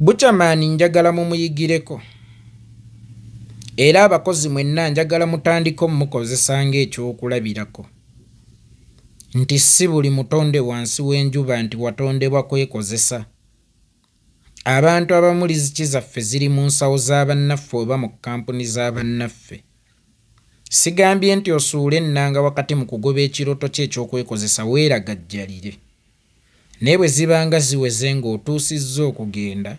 Buchaman njagala mumuyigireko. Era abakozi mwenna njagala mutandiko mukozesa ng'ekyokulabirako. Nti si buli mutonde wansi w'enjuba nti watondebwa kwekozesa. Abantu abamu riziki zaffe ziri mu nsawo z'abannaffe oba mu kampuni z'abannaffe. Sigambye nti osuule ennanga wakati mu kugoba ekiroto kye eky'okwekozesa weeragajjalire. Naye bwe zibanga ziweze ng'otuusizza okugenda,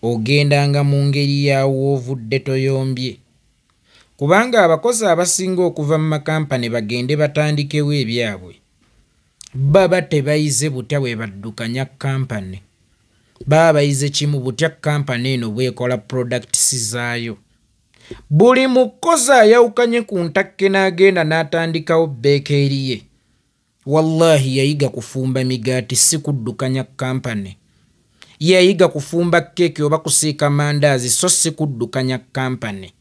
ogendanga mu ngeri yawo ovudde toyombye. Kubanga abakozi abasinga okuva mu makampani bagende batandikewo ebyabwe, baba tebayize butya bwe baddukanya kampani. Baba bayize kimu butya kampani eno bwekola products zaayo. Buli mukozi ayawukanye ku ntakke n'agenda n'atandikawo beekeri ye. Wallahi yayiga kufumba migaati si kuddukanya kampani. Yayiga kufumba keeki oba kusiika mandaazi so si kuddukanya kampani.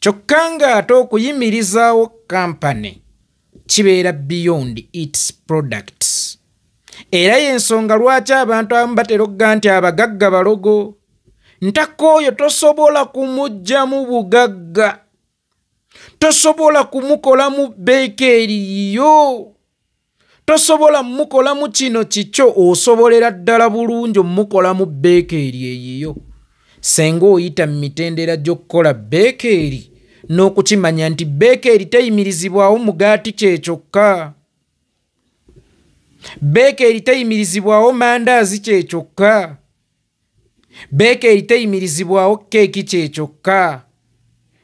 Kyokka nga ate okuyimirizaawo kampani kibeera beyond its products. Era y'ensonga lwaki abantu abamu batera okugamba nti abagagga balogo. Ntaka oyo tosobola kumugyamu bugagga. Tosobola kumukolamu beekeri yo. Tosobola mukolamu kino kikyo osobolera ddala bulungi mukolamu beekeri eyiyo. Senga oyita mu mitendera gy'okukola beekeri n'okukimanya nti beekeri teyimirizibwawo mugaati kye kyokka. Beekeri teyimirizibwawo mandaazi kye kyokka. Beekeri teyimirizibwawo keeki kye kyokka.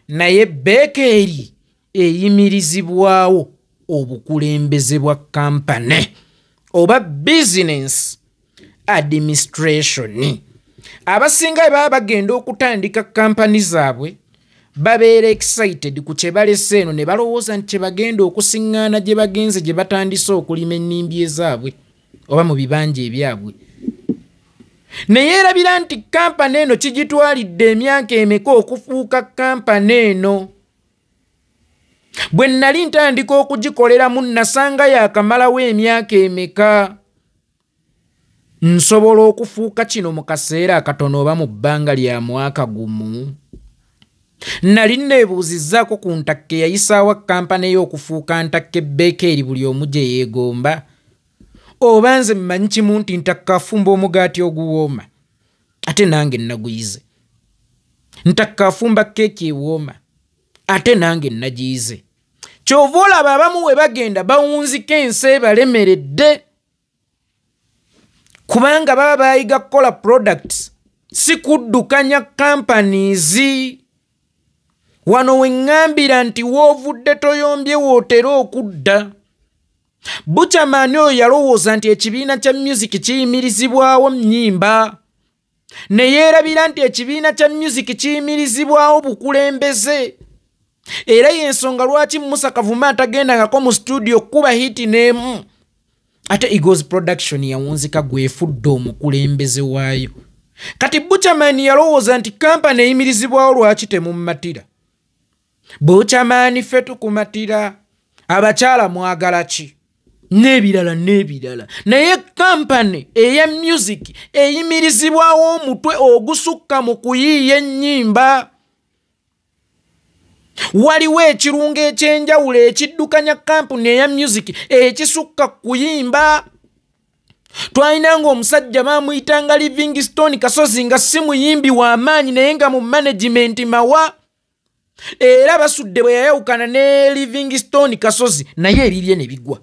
Naye beekeri eyimirizibwawo obukulembeze bwa kampani oba business administration. Abasinga baba bagenda okutandika kampani zaabwe babeera excited ku kye balese eno ne balowooza nti kye bagenda okusiŋŋaana gye bagenze gye batandise okulima ennimbye zaabwe oba mu bibanja ebyabwe. Ne yeerabira nti kampani eno kigitwalidde emyaka emeka okufuuka kampani eno. Bwe nnali ntandika okugikoleramu nasanga yakamalawo emyaka emeka. Nsobola okufuuka kino mu kaseera akatono oba mu bbanga lya mwaka gumu? Nali neebuuzizzaako ku ntakke yayisaawa kampani y'okufuuka ntakke beekeri buli omu gye yeegomba? Oba nze mmanyi kimu nti ntakka afumba omugaati oguwooma ate nange naguyize. Ntakka afumba keeki ewooma ate nange nagiyize. Kyova olaba abamu we bagenda bawunzika ensi ebalemeredde. Kubanga baba bayiga kukola products si kuddukanya companies. Wano we ŋŋambira nti woovudde toyombye wootera okudda. Buchaman oyo yalowooza nti ekibiina kya music kiyimirizibwawo nnyimba. Ne yeerabira nti ekibiina kya music kiyimirizibwawo bukulembeze. Era y'ensonga lwaki Musa Kavuma atagendangako mu studio kuba hiti n'emu. Ate Eagles Production yawunzika gwefudde omukulembeze waayo. Kati Buchaman yalowooza nti kampani eyimirizibwawo lwaki temummatira. Buchaman ffe tukumatira. Abakyala mwagala ki? N'ebirala n'ebirala. Naye kampani eya music eyimirizibwawo omutwe ogusukka mu kuyiiya ennyimba. Waliwo ekirungo ekyenjawulo ekiddukanya kampuni eya music ekisukka kuyimba. Twalinanga omusajja baamuyitanga Livingstone Kasozi nga si muyimbi w'amaanyi naye nga mu management mawa. Era basudde bwe yayawukana ne Livingstone Kasozi naye erirye ne bigwa.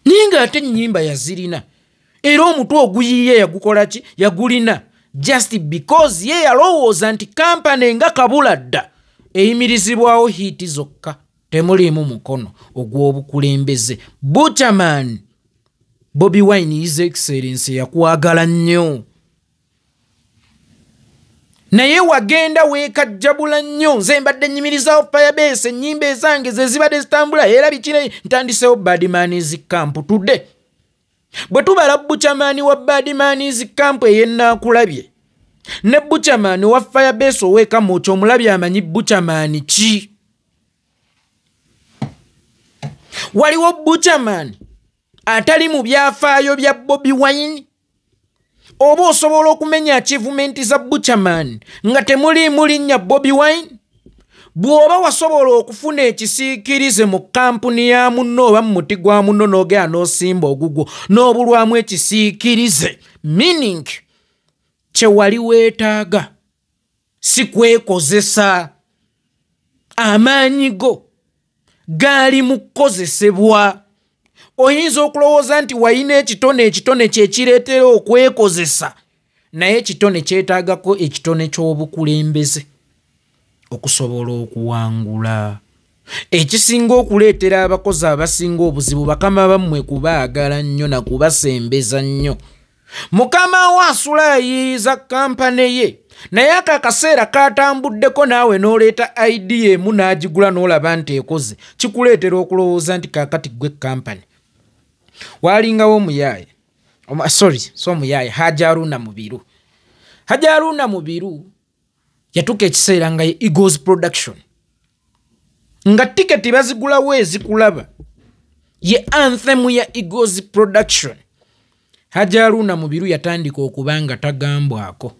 Naye ng'ate ennyimba yazirina. Era omutwe oguyiiye yagukola ki? Yagulina. Just because ye yalowooza nti kampani nga Kabuladda eyimirizibwawo hiiti zokka temuliimu mukono ogw'obukulembeze. Buchaman, Bobi Wine His Excellency yakwagala nnyo. Naye wagenda weekajjabula nnyo. Nze mbadde nnyimirizaawo Firebase ennyimba ezange ze zibadde zitambula era bikire ntandisewo Badman's Camp tudde. Bwe tubala Buchaman wa Badman's Camp ey'ennaakulabye ne Buchaman wa Firebase oweeka Mocho omulabye amanyi Buchaman ki? Waliwo Buchaman atali mu byafaayo bya Bobi Wine? oba osobola okumenya achievement za Butcherman nga temuli mulinnya Bobi Wine. Bw'oba wasobola okufuna ekisiikirize mu kampuni ya munno oba mu muti gwa munno n'ogera n'osimba ogugwo n'obulwamu ekisiikirize, meaning kye wali weetaaga si kwekozesa. Amaanyi go gaali mu kukozesebwa. Oyinza okulowooza nti wayina ekitone kyekireetera okwekozesa, naye ekitone kyetaagako ekitone ky'obukulembeze okusobola okuwangula. Ekisinga okuleetera abakozi abasinga obuzibu bakama bammwe kubaagala nnyo na kubasembeza nnyo. Mukama we asula ayiiza kampani ye, naye akaseera katambuddeko naawe n'oleeta idea emu n'agigula n'olaba nti ekoze, kikuleetera okulowooza nti kaakati gwe kampani. Waalingawo omuyaaye, so omuyaaye, Hajji Haruna Mubiru. Hajji Haruna Mubiru yatuuka ekiseera nga ye Eagles Production, nga tiketi bazigulawo ezikulaba, ye anthem ya Eagles Production. Hajji Haruna Mubiru yatandika okuba nga tagambwako.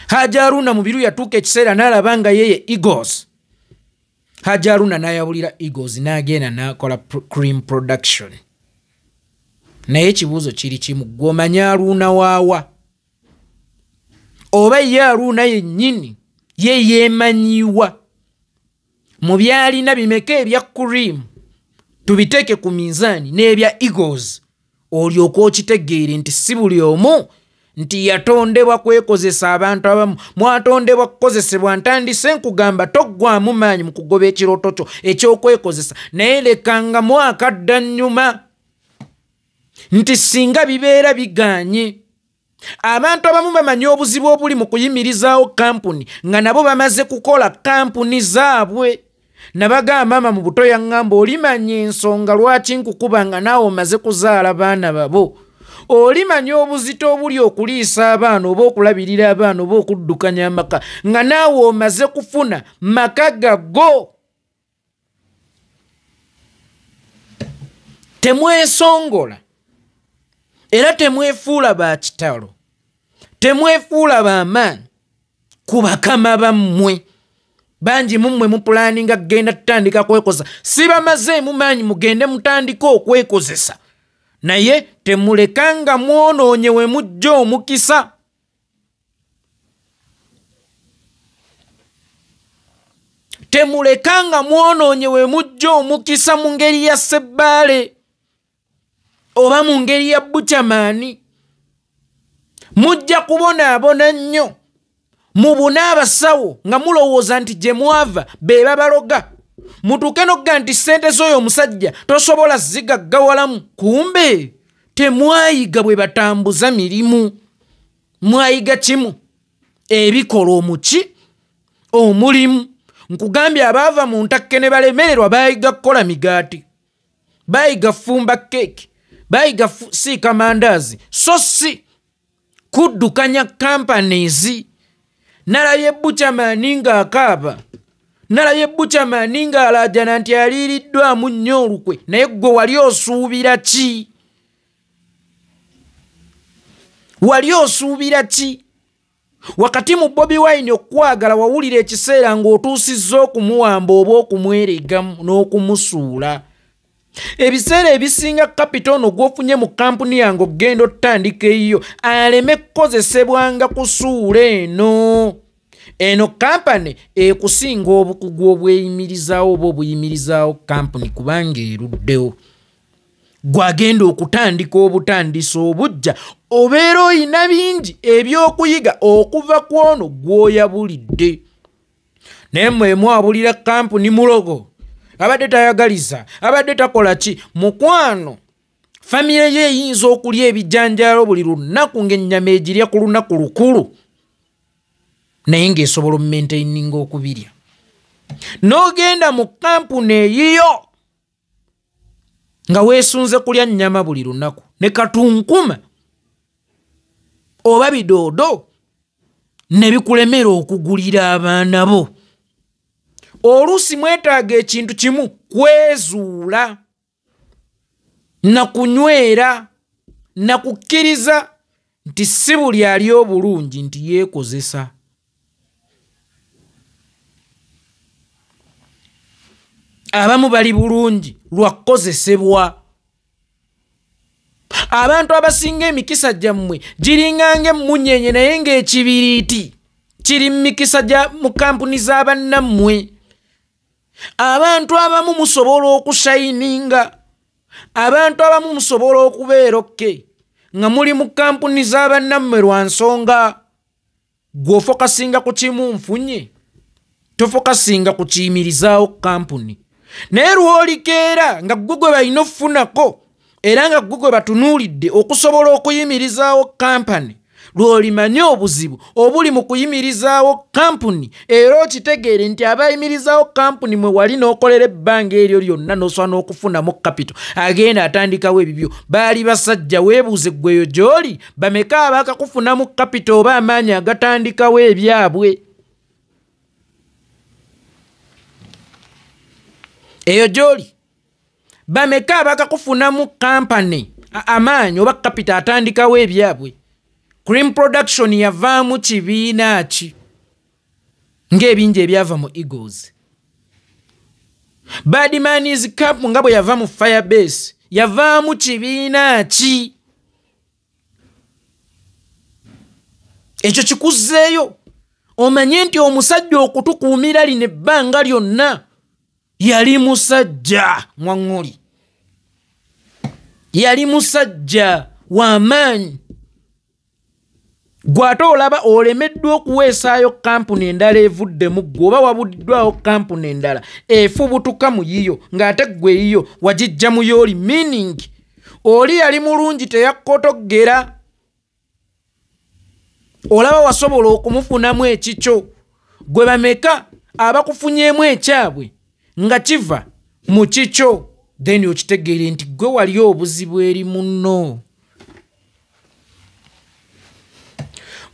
Hajji Haruna Mubiru yatuuka ekiseera n'alaba nga yeye Eagles. Hajji Haruna n'ayawulira Eagles n'agenda n'akola Cream Production. Naye ekibuuzo kiri kimu, gw'omanyi Haruna waawa? Oba ye Haruna yennyini ye yeemanyiwa? Mu byalina bimeka ebya Cream tubiteeke ku minzaani n'ebya Eagles, olyoka okitegeere nti si buli omu nti yatondebwa kwekozesa abantu abamu. Mwatondebwa kukozesebwa. Ntandise nkugamba toggwamu maanyi mu kugoba ekirooto kyo eky'okwekozesa, naye lekanga mwaka dda nnyuma nti singa bibeera biganye. Abantu abamu bamanyi obuzibu obuli mu kuyimirizaawo kampuni nga nabo bamaze kukola kampuni zaabwe. Nabagamba mama mu buto yaŋŋamba olimanya ensonga lwaki nkukuba nga naawe omaze kuzaala baana babo. Olimanya obuzito obuli okuliisa abaana oba okulabirira abaana oba okuddukanya amaka nga naawe omaze kufuna maka gago. Temwesongola era temwefuula ba kitalo, temwefuula b'amaanyi ku bakama bammwe. Bangi mummwe mupulaninga kugenda tutandika kwekozesa, si bamazeemu maanyi mugende mutandika okwekozesa, naye temulekanga mwonoonye we mujja omukisa. Temulekanga mwonoonye we mujja omukisa mu ngeri ya Ssebaale oba mu ngeri ya Butcherman. Mujja kubonaabona nnyo mubune abasawo nga mulowooza nti gye mwava be babaloga. Mutuuke n'okugamba nti ssente z'oyo omusajja tosobola zigaggawalamu, kumbe temwayiga bwe batambuza mirimu. Mwayiga kimu, ebikola omuki omulimu. Nkugambye abaava mu ntakke ne balemererwa bayiga kukola migaati, bayiga fumba keeki, bayiga siika mandaazi, so si kuddukanya companies. Nalabye Butcherman ng'akaaba, nalabye Butcherman ng'alaajana nti aliiriddwamu nnyo olukwe, naye gwe wali osuubira ki? Wali osuubira ki? Wakati mu Bobi Wine okwagala wawulira ekiseera ng'otuusizza okumuwamba oba okumweregamu n'okumusuula. Ebiseera ebisinga kapito ono gw'ofunye mu kampuni yange ogenda otandika eyo aleme kukozesebwanga kusuula eno. Eno kampani ekusinga obukugu obweyimirizaawo oba obuyimirizaawo kampuni kubanga eruddewo. Gwagenda okutandika obutandisi obujja obeera oyina bingi ebyokuyiga okuva ku ono gw'oyabulidde. Naye mmwe mwabulira kampuni mulogo, abadde tayagaliza, abadde takola ki? Mukwano, famire ye eyinza okulya ebijanjaalo buli lunaku ng'ennyama egirya ku lunaku lukulu, naye ng'esobola omumaintaininga okubirya. N'ogenda mu kampuni eyiyo nga weesunze kulya nnyama buli lunaku ne katunkuma oba bidoodo ne bikulemera okugulira abaana bo. Oluusi mwetaaga ekintu kimu, kwezuula na kunywera. nakukkiriza nti si buli ali obulungi nti yeekozesa. Abamu bali bulungi lwa kkozesebwa. Abantu abasinga emikisa gyammwe giringa ng'emmunyenye naye ng'ekibiriiti kiri mu mikisa gya mu kampuni z'abannammwe. Abantu abamu musobola okushayininga, abantu abamu musobola okubeera okke nga muli mu kampuni z'abannammwe lwa nsonga gw'ofokasinga ku kimu nfunye, tofokasinga ku kiyimirizaawo kampuni. Naye lw'olikeera nga ggwe gwe balina okufunako era nga ggwe gwe batunuulidde okusobola okuyimirizaawo kampani, lw'olimanye obuzibu obuli mu kuyimirizaawo kampuni era okitegeere nti abayimirizaawo kampuni mwe wali n'okolera ebbanga eryo lyonna n'osobola n'okufunamu kapito agenda atandikawo ebibyo baali basajja. Weebuuze ggweyo gy'oli bameka abaakakufunamu kapito oba amaanyi agatandikawo ebyabwe? Eyo gy'oli bameka abaakakufunamu kampani amaanyi oba kapito atandikawo ebyabwe? Cream Production yavaamu kibiina ki ng'ebingi ebyava mu Eagles? Badman's Cup nga bwe yava mu Firebase yavaamu kibiina ki? Ekyo kikuzzeeyo omanye nti omusajja okutukuumira lino ebbanga lyonna yali musajja mwaŋŋuli, yali musajja w'amaanyi. Gw'ate olaba olemeddwa okuweesaayo kampuni endala evuddemu ggwe oba wabuddwawo kampuni endala efubutuka mu yiyo ng'ate ggwe yiyo wagijja mu yooli, meaning oli yali mulungi teyakkotogera. Olaba wasobola okumufunamu ekikyo, gwe bameka abakufunyeemu ekyabwe nga kiva mu kikyo, then okitegeere nti gwe wali obuzibu eri munno.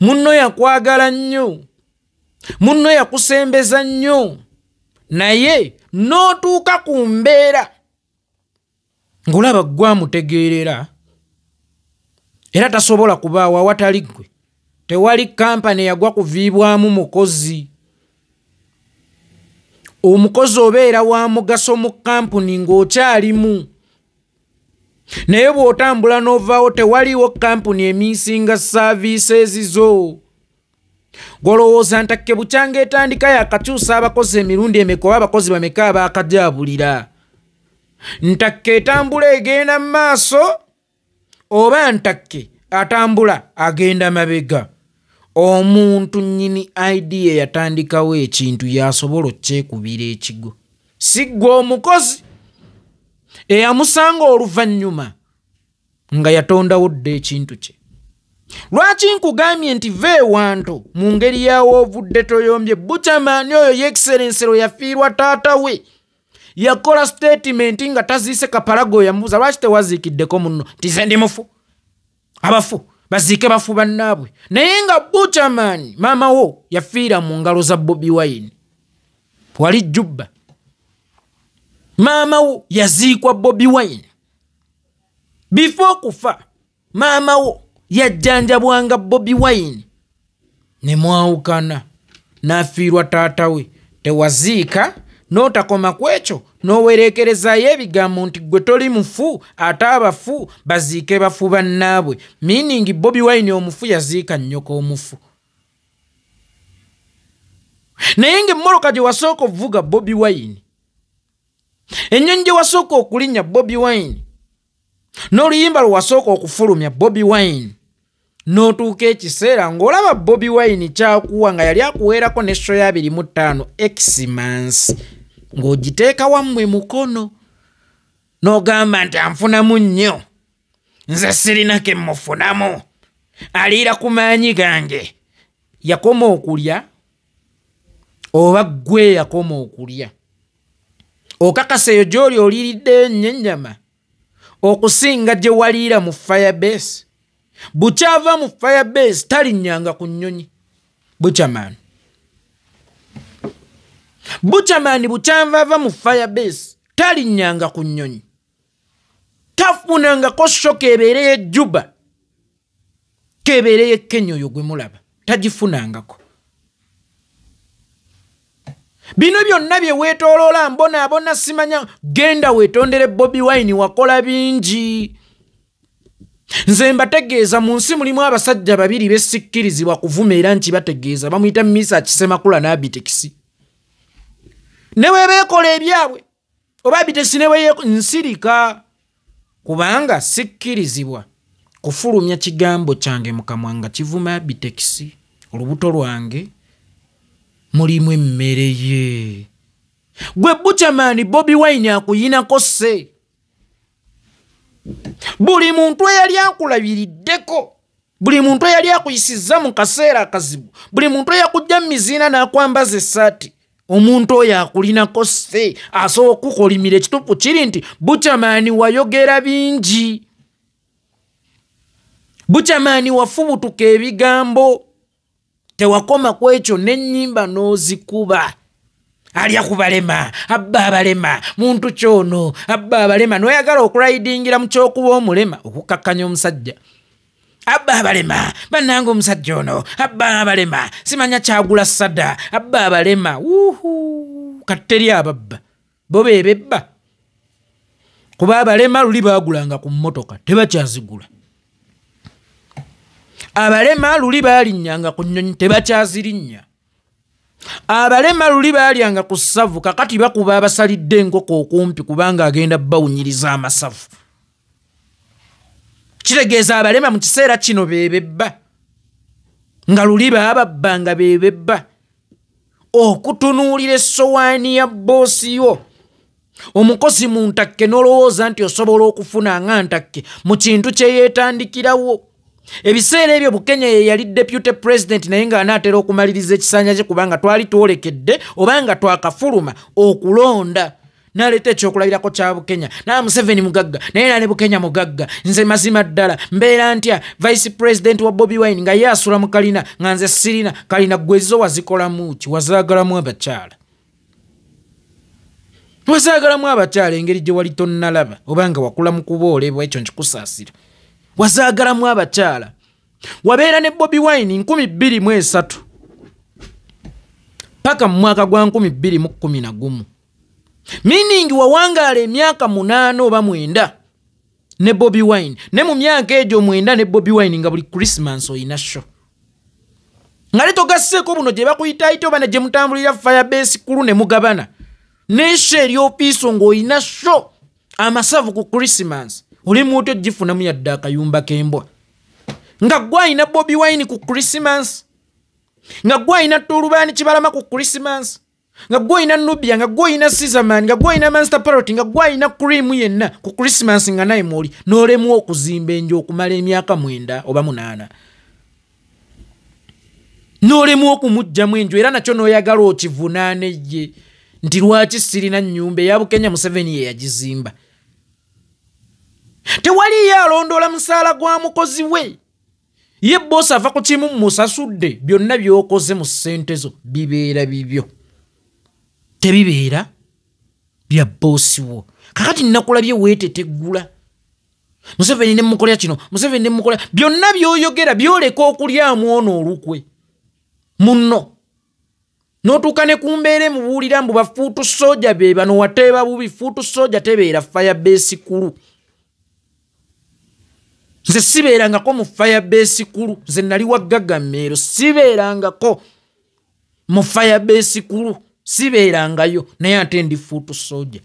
Munno yakwagala nnyo, munno yakusembeza nnyo, naye n'otuuka ku mbeera ng'olaba gwamutegeerera era tasobola kubaawo awatali ggwe. Tewali kampani yagwa kuviibwamu mukozi. Omukozi obeera wa mugaso mu kampuni ng'okyalimu, naye bw'otambula n'ovaawo tewaliwo kampuni emiisinga services zo. Golowooza ntakke bukyanga etandika yakakyusa abakozi emirundi emeka oba abakozi bameka abaakajaabulira? Ntakke etambula egenda mu maaso oba ntakke atambula agenda mabega? Omuntu nnyini idea yatandikawo ekintu yasobola okyekubira ekigo, si ggwe omukozi eyamusanga oluvannyuma nga yatondawo dda ekintu kye. Lwaki nkugambye nti veewanto mu ngeri yawo ovudde toyombye? Buchaman oyo y'excellence lwe yafiirwa taata we yakola statement nga taziise kapalago, yamubuuza lwaki tewaziikiddeko munno? Nti ze ndi mufu, abafu baziike bafu bannaabwe. Naye nga Buchaman maama wo yafiira mu ngalo za Bobi Wine, wali Jubba, maama wo yaziikwa Bobi Wine. Before kufa maama wo yajjanjabwanga Bobi Wine, ne mwawukana n'afiirwa taata we. Tewaziika n'otakoma ku ekyo n'owereekerezaayo ebigambo nti gwe toli mufu ate abafu baziike bafu bannaabwe, meaning Bobi Wine omufu yaziika nnyoko omufu. Naye ng'emmoloka gye wasooka okuvuga Bobi Wine, ennyonyi gye wasooka okulinnya Bobi Wine, n'oluyimba lwe wasooka okufulumya Bobi Wine, n'otuuka ekiseera ng'olaba Bobi Wine kyakuwa nga yali akuweerako ne show ya 25 Xmas ng'ogiteeka wammwe mukono n'ogamba nti anfunamu nnyo, nze sirina ke mmufunamu, aliira ku maanyi gange. Yakoma okulya oba ggwe yakoma okulya? Okakasa eyo gy'oli oliiriddeyo nnyo ennyama okusinga gye waliira mu Firebase? Bukyava mu Firebase talinnyanga ku nnyonyi. Buchaman bukyava ava mu Firebase talinnyanga ku nnyonyi, tafunangako shoka ebeere y'ejjuba kebereye Kenya oyo gwe mulaba tagifunangako. Bino byonna bye weetooloola mbona simanya, genda weetondere Bobi Wine, wakola bingi. Nze mbategeeza mu nsi mulimu abasajja babiri besikkirizibwa kuvuma era nkibategeeza, bamuyita Misa Kisemakula n'Abitekisi. Ne weebeekola ebyabwe oba Abitekisi ne nsirika, kubanga sikkirizibwa kufulumya kigambo kyange mu kamwa nga kivuma Abitekisi. Olubuto lwange mulimu emmere ye. Gwe Buchaman Bobi Wine akuyinako se. Buli muntu eyali akulabiriddeko, buli muntu eyali akuyisizza mu kaseera akazibu, buli muntu eyakujja mu miziina n'akwambaza essaati, omuntu oyo akulinako se. Asobola okukolimira ekitupu kiri nti Buchaman wayogera bingi. Buchaman wafubutuka ebigambo, tewakoma ku ekyo n'ennyimba n'ozikuba. Alya kubalema, abba abalema, muntu kyono, abba abalema. Noyagala okulaidingira mu kyokuba omulema, okukakkanya omusajja. Abba abalema, bannange omusajja ono, abba abalema, simanya kyagula sada, abba abalema. Katteri ababba, bo bebebba. Kuba abalema luli baagulanga ku mmotoka, tebakyazigula. Abalema luli baalinnyanga ku nnyonyi, tebakyazirinnya. Abalema luli baalyanga ku ssavu, kakati bakuba abasalidde enkoko okumpi kubanga agenda bawunyiriza amasavu. Kitegeeza abalema mu kiseera kino bebebba, nga luli baababbanga bebebba. Okutunuulira essowaani ya boosi yo, omukozi mu ntakke n'olowooza nti osobola okufuna nga ntakke mu kintu kye yeetandikirawo. Ebiseera ebyo Bukenya ye yali deputy president naye nga anaatera okumaliriza ekisanja kye kubanga twali twolekedde oba nga twakafuluma okulonda. N'aleeta ekyokulabirako kya Bukenya. Museveni mugagga naye nane Bukenya mugagga. Nze mazima ddala mbeera ntya vice president wa Bobi Wine nga ye asula mu kalina nga nze sirina kalina. Gwezo wazikolamu ki? Wazaagalamu abakyala. Wazaagalamu abakyala engeri gye wali tonnalaba obanga wakula mu kuboolebwa, ekyo nkikusaasira. Wazaagalamu abakyala. Wabeera ne Bobi Wine 2023 paka mu mwaka gwa 2011. Meaning wawangaala emyaka 8 oba 9 ne Bobi Wine. Ne mu myaka egyo 9 ne Bobi Wine nga buli Christmas oyina show. Nga letogasseeko buno gye bakuyita ite oba ne gye mutambulira Firebase kulu ne mugabana. N'esho ery'opiiso ng'oyina show amasavu ku Christmas. Oli muto gifunamu yadde akayumba k'embwa. Nga gwayina Bobi Wine ku Christmas. Nga gwayina Tulubaani Kibalama ku Christmas. Nga gwayina Nubia, nga gwayina Caesarman, nga gwayina Master Parrot, nga gwayina Cream yenna ku Christmas nga naye muli. N'olemu okuzimba enju okumala emyaka 9 oba 8. N'olemu okumugjamu enju era nakyo n'oyagala okivunaane ye. Nti lwaki sirina nnyumba eya Bukenya Museveni ye yagizimba. Tewali yalondola musaala gwa mukozi we. Ye boss ava ku kimu musasudde byonna byokoze mu ssente zo bibeera bibyo. Tebibeera bya boss wo. Kakati nakulabye weeteteggula. Museveni ne mukolya kino, Museveni ne mukolya byonna byoyogera byoleka okulyamu ono olukwe. Munno. Notuuka ne kumbeere mubuulira mbu bafuutu soja be bano wateeba bubi. Fuutu soja tebeera Firebase kulu. Nze sibeerangako mu Firebase kulu. Nze nali waggaga Meero. Sibeerangako mu Firebase kulu. Sibeerangayo naye ate ndi fuutu soja.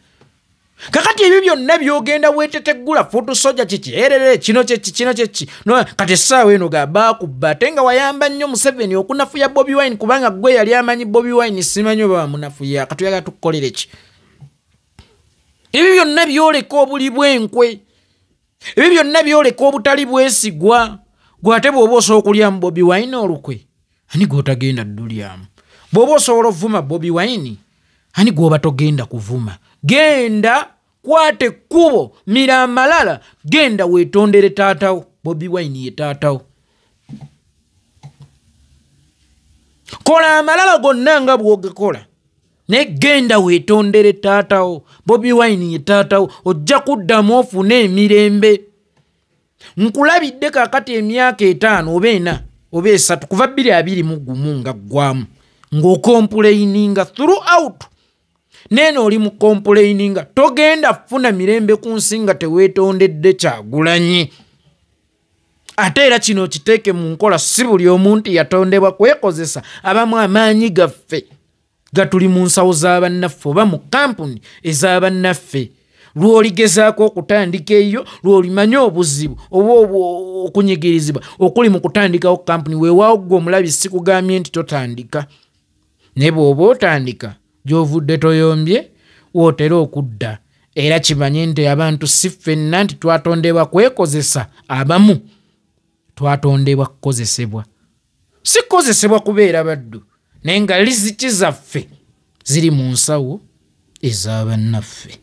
Kakati ebyo byonna byogenda weeteteggula fuutu soja kiki erere kino kyeki. No, kati essaawa eno gabakubba ate nga wayamba nnyo Museveni okunafuya Bobi Wine kubanga gwe yali amanyi Bobi Wine simanyi oba bamunafuya. Katuyagala tukukolere ki? Ebyo byonna byoleka obuli bw'enkwe. Ebyo byonna byoleka obutali bwesigwa. Gwe ate bw'oba osobola okulyamu Bobi Wine olukwe, ani gw'otagenda ddulyamu? Bw'oba osobola ovuma Bobi Wine, ani gw'oba togenda kuvuma? Genda kwate kkubo, mira amalala, genda weetondere taatawo. Bobi Wine ye taatawo. Kola amalala gonna nga bw'ogakola. Ne genda weetondere taatawo. Bobi Wine ye taatawo. Ojja kuddamu ofune emirembe. Nkulabidde kakati emyaka 5 oba 4 oba 3 kuva 2021 nga ggwamu ng'okomplaininga throughout. Neno oli mu complaininga togenda funa mirembe ku nsi nga teweetondedde Kyagulanyi. Ate era kino kiteeke mu nkola, si buli omuntu yatondebwa kwekozesa. Abamu amaanyi gaffe gatuli mu nsawo z'abannaffe oba mu kampuni ez'abannaffe. Lw'oligezaako okutandika eyo, lw'olimanya obuzibu oba okunyigirizibwa okuli mu kutandikawo kampuni, weewaawo gwe omulabi sikugambye nti totandika. Ne bw'oba otandika gy'ovudde toyombye wootera okudda. Era kimanye nti abantu si ffenna nti twatondebwa kwekozesa, abamu twatondebwa kukozesebwa. Si kukozesebwa kubeera baddu, naye nga liziki zaffe ziri mu nsawo ez'abannaffe.